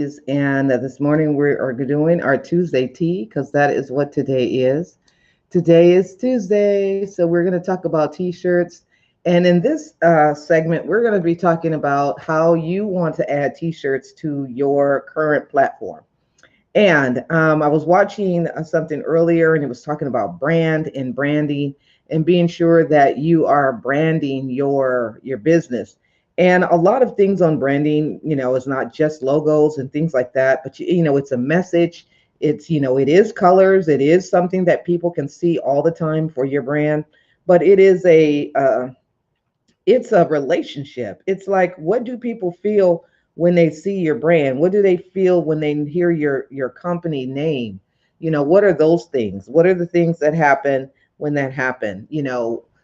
And this morning we are doing our Tuesday tea because that is what today is. Today is Tuesday, so we're going to talk about t-shirts. And in this segment, we're going to be talking about how you want to add t-shirts to your current platform. And I was watching something earlier, and it was talking about brand and branding and being sure that you are branding your business. And a lot of things on branding, is not just logos and things like that, but it's a message. It's it is colors. It is something that people can see all the time for your brand, but it's a relationship. It's like, what do people feel when they see your brand? What do they feel when they hear your company name? What are those things? What are the things that happen when that happen?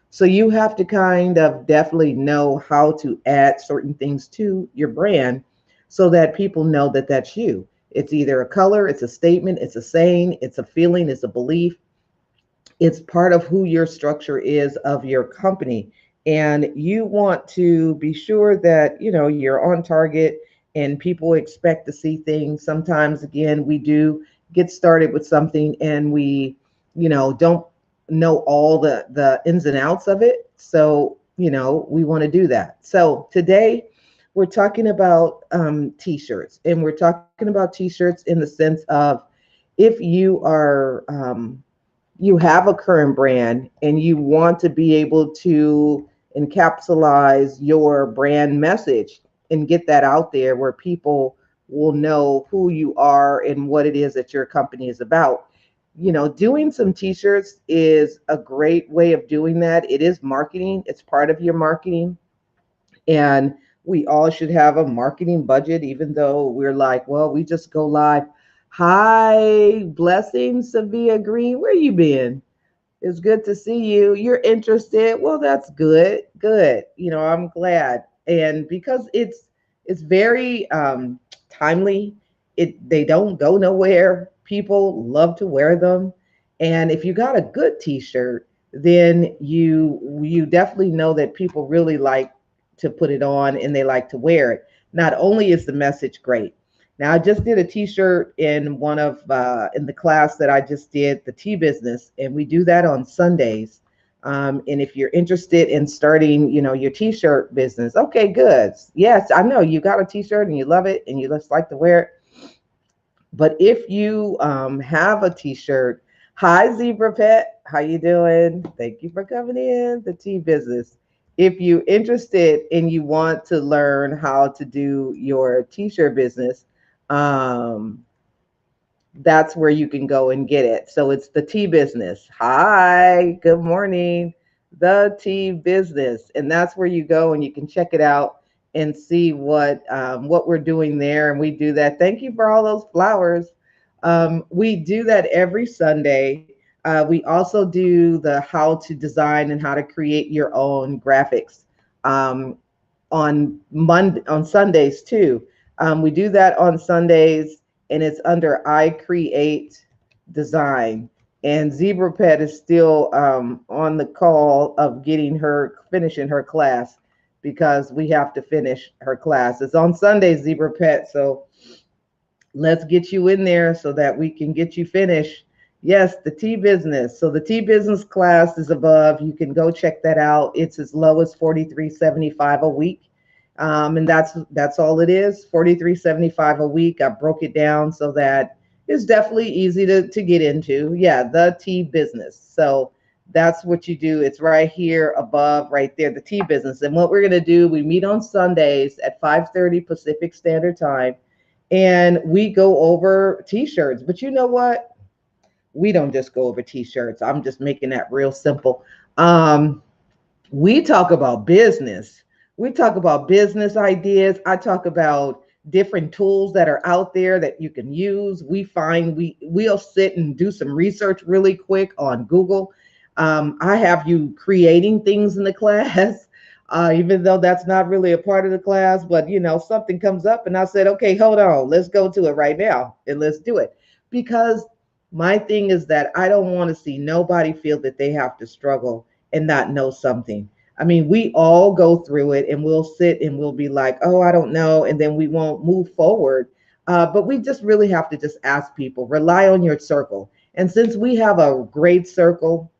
So you have to kind of definitely know how to add certain things to your brand so that people know that that's you. It's either a color, it's a statement, it's a saying, it's a feeling, it's a belief. It's part of who your structure is of your company. And you want to be sure that you're on target and people expect to see things. Sometimes, again, we do get started with something and we don't know all the ins and outs of it. So we want to do that. So today we're talking about t-shirts, and we're talking about t-shirts in the sense of, if you have a current brand and you want to be able to encapsulize your brand message and get that out there where people will know who you are and what it is that your company is about. Doing some t-shirts is a great way of doing that. It is marketing, it's part of your marketing. And we all should have a marketing budget, even though we're like, well, we just go live. Hi, blessings, Savia Green. Where you been? It's good to see you. You're interested. Well, that's good. Good. I'm glad. And because it's very timely, they don't go nowhere. People love to wear them. And if you got a good t-shirt, then you definitely know that people really like to put it on and they like to wear it. Not only is the message great. Now, I just did a T-shirt in in the class that I just did, the tea business, and we do that on Sundays. And if you're interested in starting, your T-shirt business, okay, good. Yes, I know you got a T-shirt and you love it and you just like to wear it. But if you have a T-shirt, hi Zebra Pet, how you doing? Thank you for coming in, the tea business. If you're interested and you want to learn how to do your T-shirt business, um, that's where you can go and get it. So it's the tea business. Hi, good morning, the tea business, and that's where you go and you can check it out and see what we're doing there. And we do that. Thank you for all those flowers. We do that every Sunday. We also do the how to design and how to create your own graphics on Sundays too. We do that on Sundays, and it's under I Create Design. And Zebra Pet is still on the call of finishing her class, because we have to finish her class. It's on Sundays, Zebra Pet. So let's get you in there so that we can get you finished. Yes, the tea business. So the tea business class is above. You can go check that out. It's as low as $43.75 a week. And that's all it is, $43.75 a week. I broke it down so that it's definitely easy to get into. Yeah, the tea business. So that's what you do. It's right here above, right there, the tea business. And what we're going to do, we meet on Sundays at 5:30 Pacific Standard Time, and we go over t-shirts. But you know what? We don't just go over t-shirts. I'm just making that real simple. We talk about business. We talk about business ideas. I talk about different tools that are out there that you can use. We'll sit and do some research really quick on Google. I have you creating things in the class, even though that's not really a part of the class. But something comes up, and I said, okay, hold on, let's go to it right now and let's do it. Because my thing is that I don't want to see nobody feel that they have to struggle and not know something. I mean, we all go through it and we'll sit and we'll be like, oh, I don't know. And then we won't move forward. But we just really have to just ask people, rely on your circle. And since we have a great circle,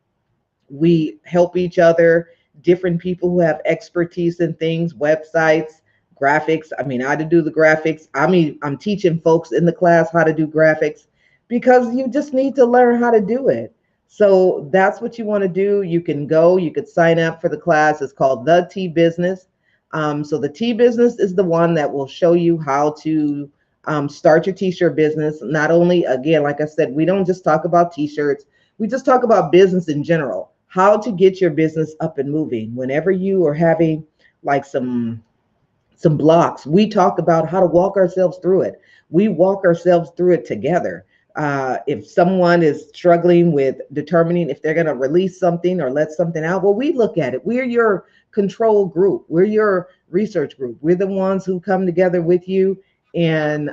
we help each other, different people who have expertise in things, websites, graphics. I mean, how to do the graphics. I mean, I'm teaching folks in the class how to do graphics because you just need to learn how to do it. So that's what you want to do. You can go, you could sign up for the class. It's called the T Business. So the T Business is the one that will show you how to start your t-shirt business. Not only, again, like I said, we don't just talk about t-shirts, we just talk about business in general, how to get your business up and moving. Whenever you are having like some blocks, we talk about how to walk ourselves through it. We walk ourselves through it together. If someone is struggling with determining if they're going to release something or let something out, well, we look at it. We're your control group. We're your research group. We're the ones who come together with you and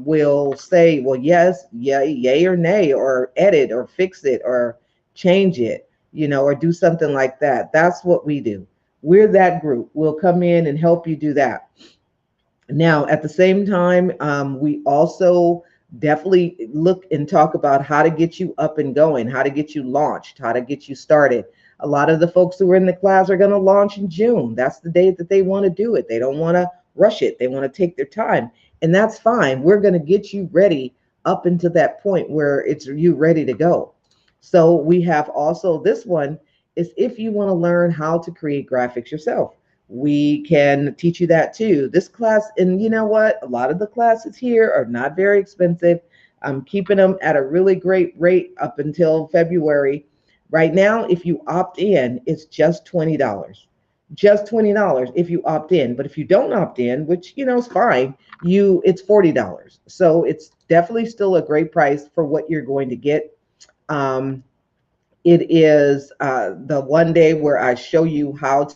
will say, well, yes, yay or nay, or edit or fix it or change it, or do something like that. That's what we do. We're that group. We'll come in and help you do that. Now, at the same time, we also definitely look and talk about how to get you up and going, how to get you launched, how to get you started. A lot of the folks who are in the class are going to launch in June. That's the day that they want to do it. They don't want to rush it. They want to take their time. And that's fine. We're going to get you ready up into that point where it's you ready to go. So we have also this one is if you want to learn how to create graphics yourself, we can teach you that too. This class, and you know what? A lot of the classes here are not very expensive. I'm keeping them at a really great rate up until February. Right now, if you opt in, it's just $20. Just $20 if you opt in. But if you don't opt in, which is fine, it's $40. So it's definitely still a great price for what you're going to get. It is the one day where I show you how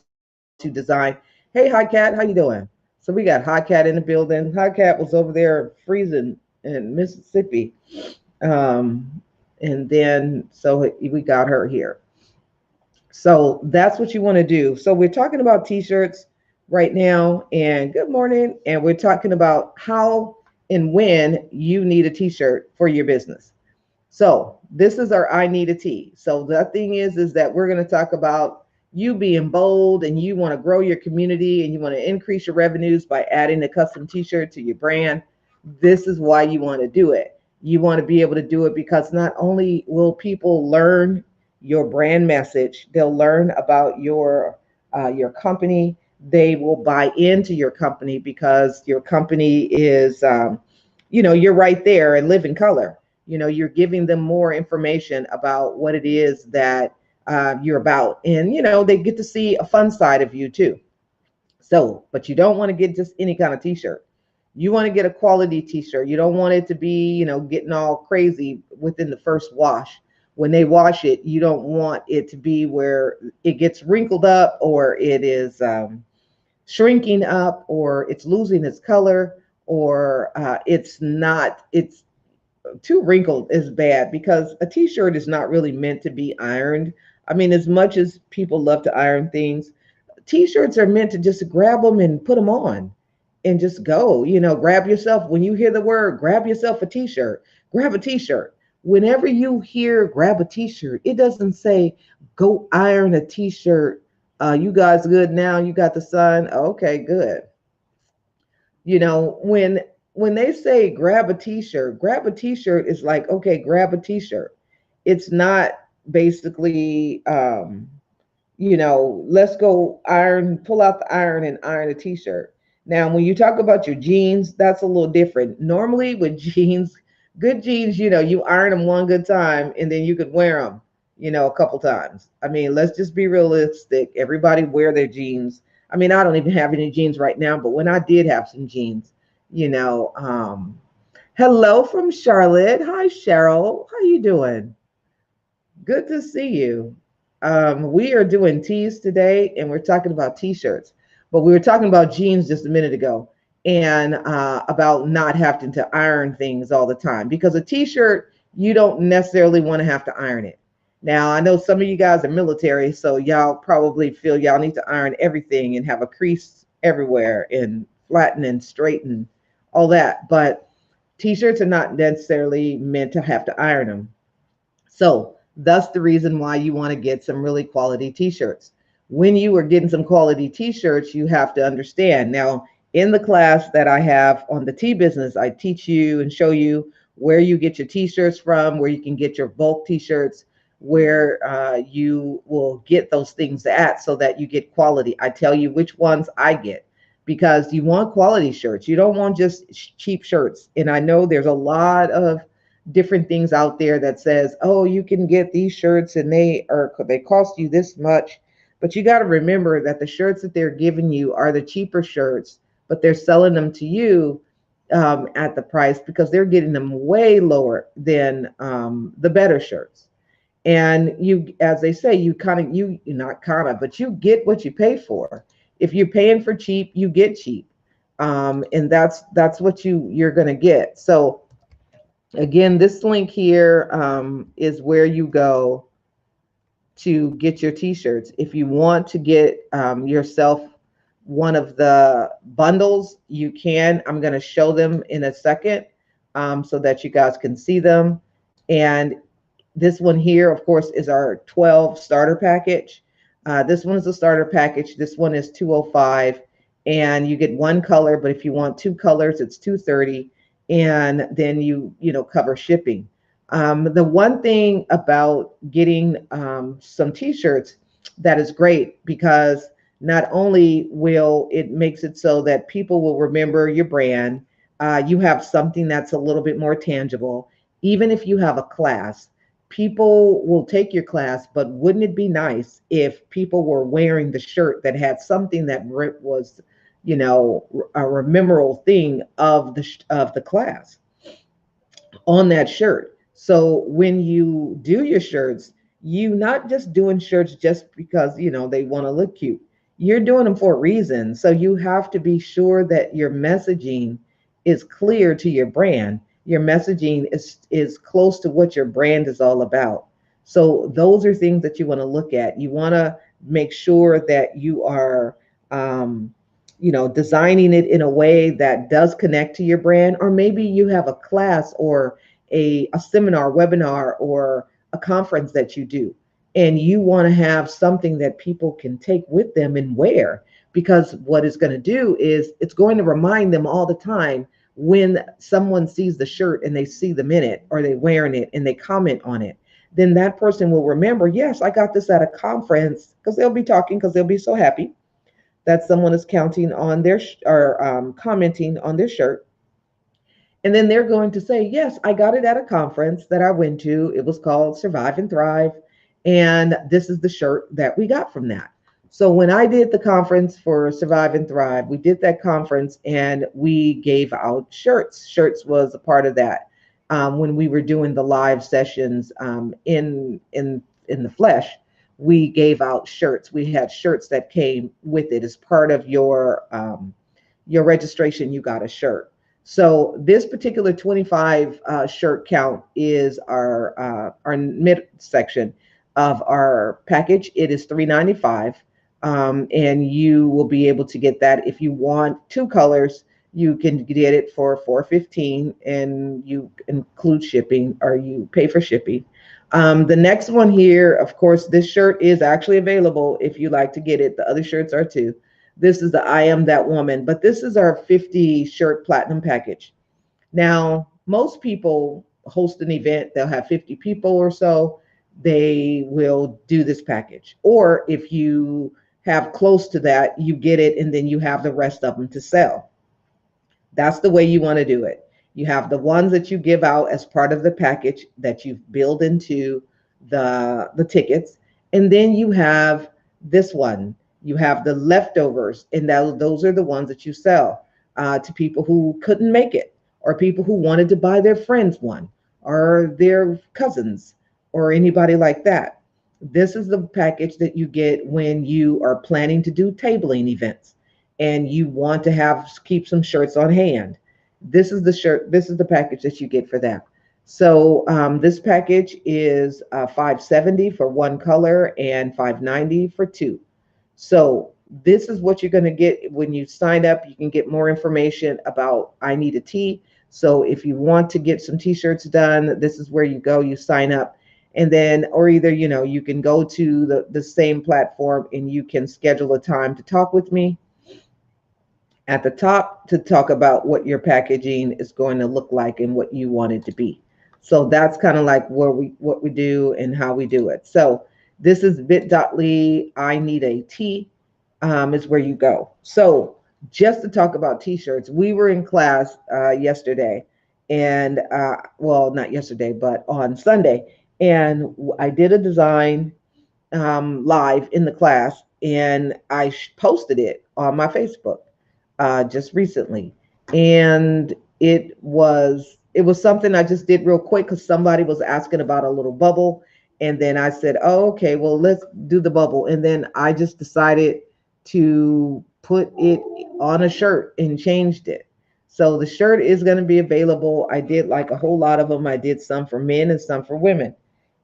to design. Hey, Hi Cat, how you doing? So we got Hi Cat in the building. Hi Cat was over there freezing in Mississippi. And then so we got her here. So that's what you want to do. So we're talking about t-shirts right now, and good morning. And we're talking about how and when you need a t-shirt for your business. So this is our I need a tee. So the thing is that we're going to talk about you being bold and you want to grow your community and you want to increase your revenues by adding a custom t-shirt to your brand. This is why you want to do it. You want to be able to do it because not only will people learn your brand message, they'll learn about your company. They will buy into your company because your company is, you're right there and live in color. You're giving them more information about what it is that you're about. And, they get to see a fun side of you too. So, but you don't want to get just any kind of t-shirt. You want to get a quality t-shirt. You don't want it to be, getting all crazy within the first wash. When they wash it, you don't want it to be where it gets wrinkled up or it is shrinking up or it's losing its color or it's too wrinkled is bad because a t-shirt is not really meant to be ironed. I mean, as much as people love to iron things, t-shirts are meant to just grab them and put them on and just go, grab yourself. When you hear the word, grab yourself a t-shirt, grab a t-shirt. Whenever you hear grab a t-shirt, it doesn't say go iron a t-shirt. You guys good now? You got the sun? Okay, good. When they say grab a t-shirt is like, okay, grab a t-shirt. It's not basically, let's go pull out the iron and iron a t-shirt. Now, when you talk about your jeans, that's a little different. Normally with jeans, good jeans, you iron them one good time and then you could wear them, a couple times. I mean, let's just be realistic. Everybody wear their jeans. I mean, I don't even have any jeans right now, but when I did have some jeans, hello from Charlotte. Hi, Cheryl. How you doing? Good to see you. We are doing tees today, and we're talking about t-shirts, but we were talking about jeans just a minute ago and about not having to iron things all the time because a t-shirt, you don't necessarily want to have to iron it. Now, I know some of you guys are military, so y'all probably feel y'all need to iron everything and have a crease everywhere and flatten and straighten all that. But T-shirts are not necessarily meant to have to iron them. So that's the reason why you want to get some really quality t-shirts. When you are getting some quality t-shirts, you have to understand. Now, in the class that I have on the tea business, I teach you and show you where you get your t-shirts from, where you can get your bulk t-shirts, where you will get those things at so that you get quality. I tell you which ones I get because you want quality shirts. You don't want just cheap shirts. And I know there's a lot of different things out there that says, oh, you can get these shirts and they cost you this much. But you got to remember that the shirts that they're giving you are the cheaper shirts, but they're selling them to you at the price because they're getting them way lower than the better shirts. And you, as they say, you kind of, you not kind of, but you get what you pay for. If you're paying for cheap, you get cheap. And that's what you're going to get. So again, this link here is where you go to get your t-shirts. If you want to get yourself one of the bundles, you can. I'm going to show them in a second so that you guys can see them. And this one here, of course, is our 12 starter package. This one is a starter package. This one is 205, and you get one color, but if you want two colors, it's 230, and then you cover shipping. The one thing about getting some t-shirts that is great, because not only will it makes it so that people will remember your brand, you have something that's a little bit more tangible. Even if you have a class, people will take your class, but wouldn't it be nice if people were wearing the shirt that had something that was, a memorable thing of the class on that shirt? So when you do your shirts, you not just doing shirts just because they want to look cute. You're doing them for a reason. So you have to be sure that your messaging is clear to your brand. Your messaging is close to what your brand is all about. So those are things that you want to look at. You want to make sure that you are designing it in a way that does connect to your brand. Or maybe you have a class or a seminar, webinar, or a conference that you do, and you want to have something that people can take with them and wear, because what it's going to do is it's going to remind them all the time when someone sees the shirt and they see them in it, or they wearing it and they comment on it. Then that person will remember, yes, I got this at a conference, because they'll be talking, because they'll be so happy that someone is counting on their or commenting on their shirt. And then they're going to say, yes, I got it at a conference that I went to. It was called Survive and Thrive. And this is the shirt that we got from that. So when I did the conference for Survive and Thrive, we did that conference and we gave out shirts. Shirts was a part of that. When we were doing the live sessions in the flesh, we gave out shirts. We had shirts that came with it as part of your registration. You got a shirt. So this particular 25 shirt count is our mid section of our package. It is $395, and you will be able to get that. If you want two colors, you can get it for $415, and you include shipping, or you pay for shipping. The next one here, of course, this shirt is actually available if you like to get it. The other shirts are too. This is the I Am That Woman, but this is our 50 shirt platinum package. Now, most people host an event, they'll have 50 people or so, they will do this package. Or if you have close to that, you get it and then you have the rest of them to sell. That's the way you want to do it. You have the ones that you give out as part of the package that you build into the tickets, and then you have this one. You have the leftovers, and those are the ones that you sell to people who couldn't make it, or people who wanted to buy their friends one, or their cousins, or anybody like that. This is the package that you get when you are planning to do tabling events and you want to keep some shirts on hand. This is the shirt. This is the package that you get for that. So this package is $570 for one color and $590 for two. So this is what you're going to get when you sign up. You can get more information about I Need a Tea. So if you want to get some t-shirts done, this is where you go, you sign up. And then, or either, you can go to the same platform and you can schedule a time to talk with me at the top to talk about what your packaging is going to look like and what you want it to be. So that's kind of like what we do and how we do it. So this is bit.ly I need a T, is where you go. So just to talk about t-shirts, we were in class yesterday, and well, not yesterday, but on Sunday, and I did a design live in the class, and I posted it on my Facebook just recently, and it was something I just did real quick because somebody was asking about a little bubble, and then I said, "Oh, okay, well, let's do the bubble," and then I just decided to put it on a shirt and changed it. So the shirt is going to be available. I did like a whole lot of them. I did some for men and some for women.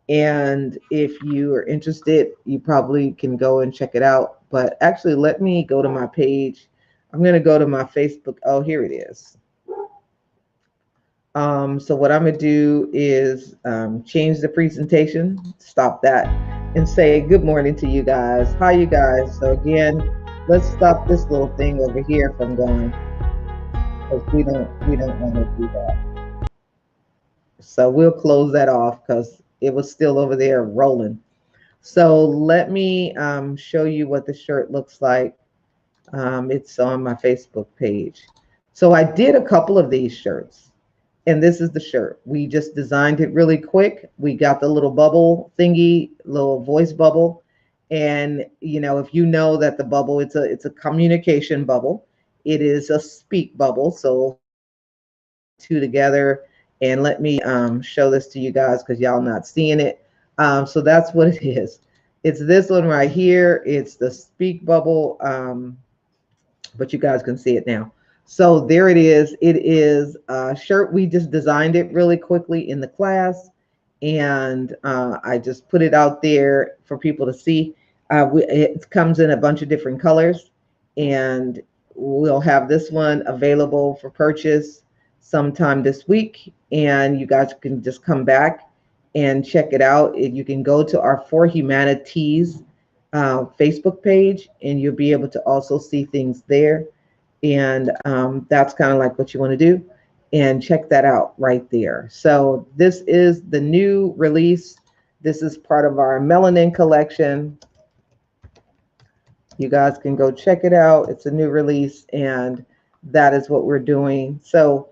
And if you are interested, you probably can go and check it out. But actually, let me go to my page. I'm going to go to my Facebook. Oh, here it is. So what I'm going to do is change the presentation, stop that, and say good morning to you guys. Hi, you guys. So again, let's stop this little thing over here from going, because we don't want to do that. So we'll close that off because it was still over there rolling. So let me show you what the shirt looks like. It's on my Facebook page. So I did a couple of these shirts, and this is the shirt. We just designed it really quick. We got the little bubble thingy, little voice bubble. And if you know that the bubble, it's a communication bubble. It is a speak bubble. So two together, and let me show this to you guys because y'all not seeing it. So that's what it is. It's this one right here. It's the speak bubble, but you guys can see it now. So there it is. It is a shirt. We just designed it really quickly in the class, and I just put it out there for people to see. It comes in a bunch of different colors, and we'll have this one available for purchase sometime this week, and you guys can just come back and check it out. You can go to our For Humanities Facebook page, and you'll be able to also see things there. And that's kind of like what you want to do. And check that out right there. So this is the new release. This is part of our melanin collection. You guys can go check it out. It's a new release, and that is what we're doing. So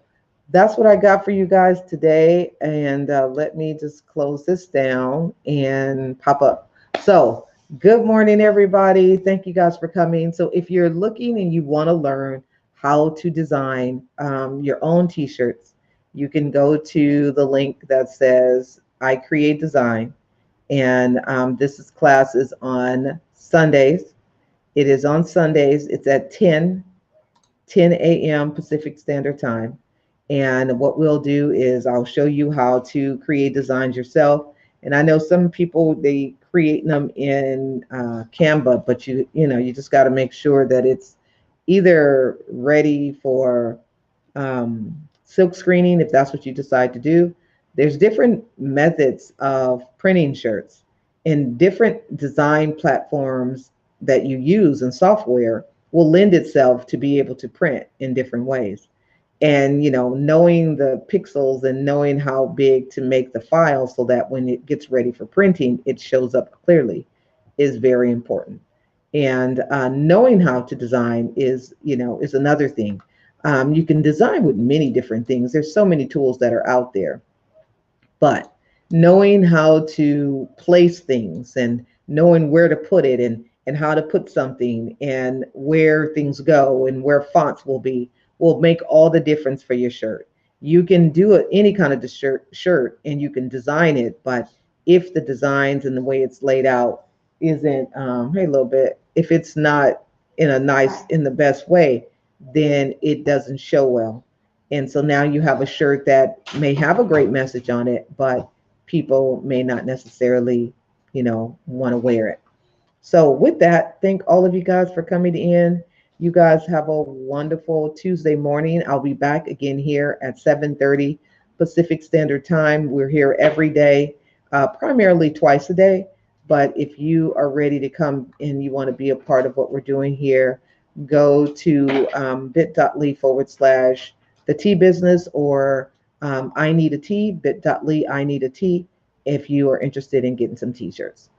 that's what I got for you guys today. And let me just close this down and pop up. So good morning, everybody. Thank you guys for coming. So if you're looking and you want to learn how to design your own t-shirts, you can go to the link that says I Create Design. And this class is on Sundays. It is on Sundays. It's at 10 a.m. Pacific Standard Time. And what we'll do is I'll show you how to create designs yourself. And I know some people, they create them in Canva, but you just got to make sure that it's either ready for silk screening, if that's what you decide to do. There's different methods of printing shirts, and different design platforms that you use and software will lend itself to be able to print in different ways. And knowing the pixels and knowing how big to make the file so that when it gets ready for printing, it shows up clearly is very important. And knowing how to design is another thing. You can design with many different things. There's so many tools that are out there, but knowing how to place things and knowing where to put it, and how to put something, and where things go, and where fonts will make all the difference for your shirt. You can do any kind of shirt and you can design it, but if the designs and the way it's laid out isn't, hey, a little bit, if it's not in the best way, then it doesn't show well. And so now you have a shirt that may have a great message on it, but people may not necessarily, want to wear it. So with that, thank all of you guys for coming in. You guys have a wonderful Tuesday morning. I'll be back again here at 7:30 Pacific Standard Time. We're here every day, primarily twice a day. But if you are ready to come and you want to be a part of what we're doing here, go to bit.ly/, the tea business, or I need a tea, bit.ly, I need a tea, if you are interested in getting some t-shirts.